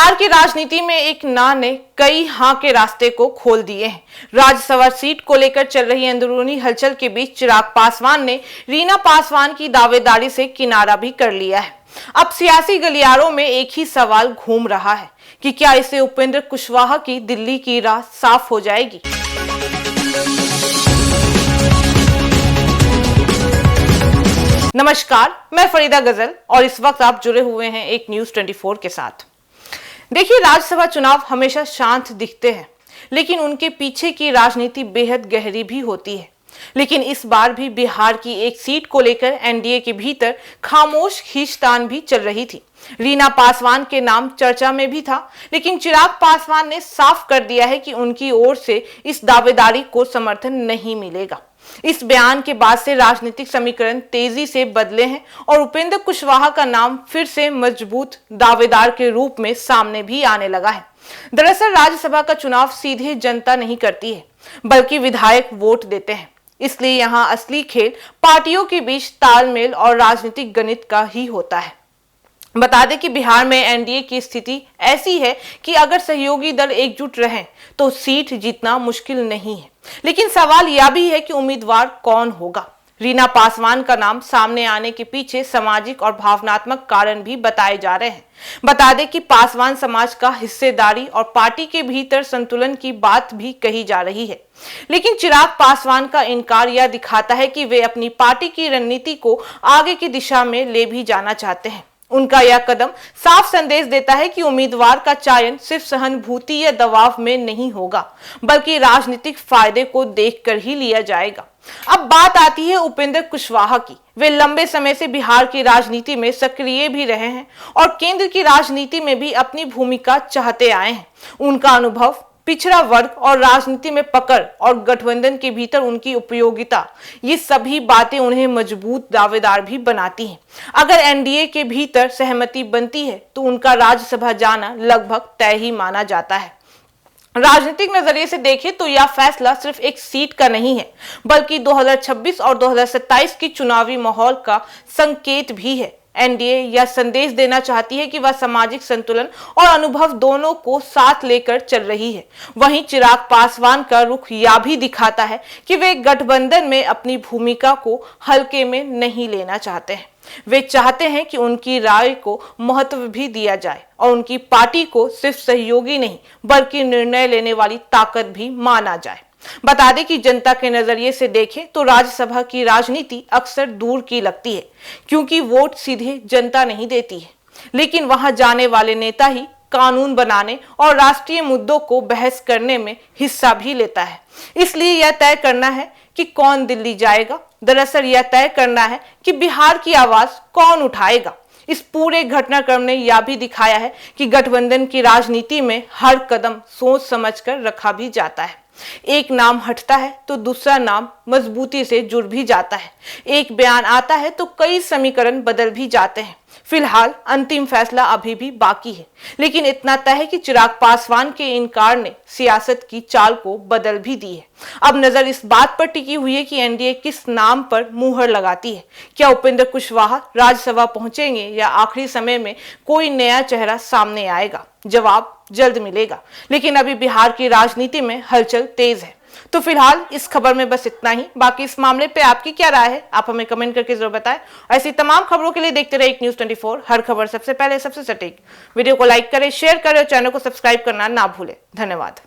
बिहार की राजनीति में एक ना ने कई हां के रास्ते को खोल दिए हैं। राज्यसभा सीट को लेकर चल रही अंदरूनी हलचल के बीच चिराग पासवान ने रीना पासवान की दावेदारी से किनारा भी कर लिया है। अब सियासी गलियारों में एक ही सवाल घूम रहा है कि क्या इससे उपेंद्र कुशवाहा की दिल्ली की राह साफ हो जाएगी। नमस्कार, मैं फरीदा गजल और इस वक्त आप जुड़े हुए हैं एक न्यूज 24 के साथ। देखिए, राज्यसभा चुनाव हमेशा शांत दिखते हैं, लेकिन उनके पीछे की राजनीति बेहद गहरी भी होती है। लेकिन इस बार भी बिहार की एक सीट को लेकर एनडीए के भीतर खामोश खींचतान भी चल रही थी। रीना पासवान के नाम चर्चा में भी था, लेकिन चिराग पासवान ने साफ कर दिया है कि उनकी ओर से इस दावेदारी को समर्थन नहीं मिलेगा। इस बयान के बाद से राजनीतिक समीकरण तेजी से बदले हैं और उपेंद्र कुशवाहा का नाम फिर से मजबूत दावेदार के रूप में सामने भी आने लगा है। दरअसल राज्यसभा का चुनाव सीधे जनता नहीं करती है, बल्कि विधायक वोट देते हैं। इसलिए यहाँ असली खेल पार्टियों के बीच तालमेल और राजनीतिक गणित का ही होता है। बता दें कि बिहार में एनडीए की स्थिति ऐसी है कि अगर सहयोगी दल एकजुट रहें तो सीट जीतना मुश्किल नहीं है। लेकिन सवाल यह भी है कि उम्मीदवार कौन होगा। रीना पासवान का नाम सामने आने के पीछे सामाजिक और भावनात्मक कारण भी बताए जा रहे हैं। बता दें कि पासवान समाज का हिस्सेदारी और पार्टी के भीतर संतुलन की बात भी कही जा रही है। लेकिन चिराग पासवान का इनकार यह दिखाता है कि वे अपनी पार्टी की रणनीति को आगे की दिशा में ले भी जाना चाहते हैं। उनका यह कदम साफ संदेश देता है कि उम्मीदवार का चयन सिर्फ सहानुभूति या दबाव में नहीं होगा, बल्कि राजनीतिक फायदे को देखकर ही लिया जाएगा। अब बात आती है उपेंद्र कुशवाहा की। वे लंबे समय से बिहार की राजनीति में सक्रिय भी रहे हैं और केंद्र की राजनीति में भी अपनी भूमिका चाहते आए हैं। उनका अनुभव, पिछड़ा वर्ग और राजनीति में पकड़ और गठबंधन के भीतर उनकी उपयोगिता, ये सभी बातें उन्हें मजबूत दावेदार भी बनाती हैं। अगर एनडीए के भीतर सहमति बनती है तो उनका राज्यसभा जाना लगभग तय ही माना जाता है। राजनीतिक नजरिए से देखें तो यह फैसला सिर्फ एक सीट का नहीं है, बल्कि 2026 और 2027 की चुनावी माहौल का संकेत भी है। एनडीए यह संदेश देना चाहती है कि वह सामाजिक संतुलन और अनुभव दोनों को साथ लेकर चल रही है। वहीं चिराग पासवान का रुख यह भी दिखाता है कि वे गठबंधन में अपनी भूमिका को हल्के में नहीं लेना चाहते हैं। वे चाहते हैं कि उनकी राय को महत्व भी दिया जाए और उनकी पार्टी को सिर्फ सहयोगी नहीं, बल्कि निर्णय लेने वाली ताकत भी माना जाए। बता दें कि जनता के नजरिए से देखें तो राज्यसभा की राजनीति अक्सर दूर की लगती है, क्योंकि वोट सीधे जनता नहीं देती है, लेकिन वहां जाने वाले नेता ही कानून बनाने और राष्ट्रीय मुद्दों को बहस करने में हिस्सा भी लेता है। इसलिए यह तय करना है कि कौन दिल्ली जाएगा, दरअसल यह तय करना है कि बिहार की आवाज कौन उठाएगा। इस पूरे घटनाक्रम ने यह भी दिखाया है कि गठबंधन की राजनीति में हर कदम सोच समझकर रखा भी जाता है। एक नाम हटता है तो दूसरा नाम मजबूती से जुड़ भी जाता है। एक बयान आता है तो कई समीकरण बदल भी जाते हैं। फिलहाल अंतिम फैसला अभी भी बाकी है, लेकिन इतना तय है कि चिराग पासवान के इनकार ने सियासत की चाल को बदल भी दी है। अब नजर इस बात पर टिकी हुई है कि एनडीए किस नाम पर मुहर लगाती है। क्या उपेंद्र कुशवाहा राज्यसभा पहुंचेंगे या आखिरी समय में कोई नया चेहरा सामने आएगा? जवाब जल्द मिलेगा, लेकिन अभी बिहार की राजनीति में हलचल तेज है। तो फिलहाल इस खबर में बस इतना ही। बाकी इस मामले पे आपकी क्या राय है, आप हमें कमेंट करके जरूर बताएं। ऐसी तमाम खबरों के लिए देखते रहे एक न्यूज 24, हर खबर सबसे पहले, सबसे सटीक। वीडियो को लाइक करें, शेयर करें और चैनल को सब्सक्राइब करना ना भूलें। धन्यवाद।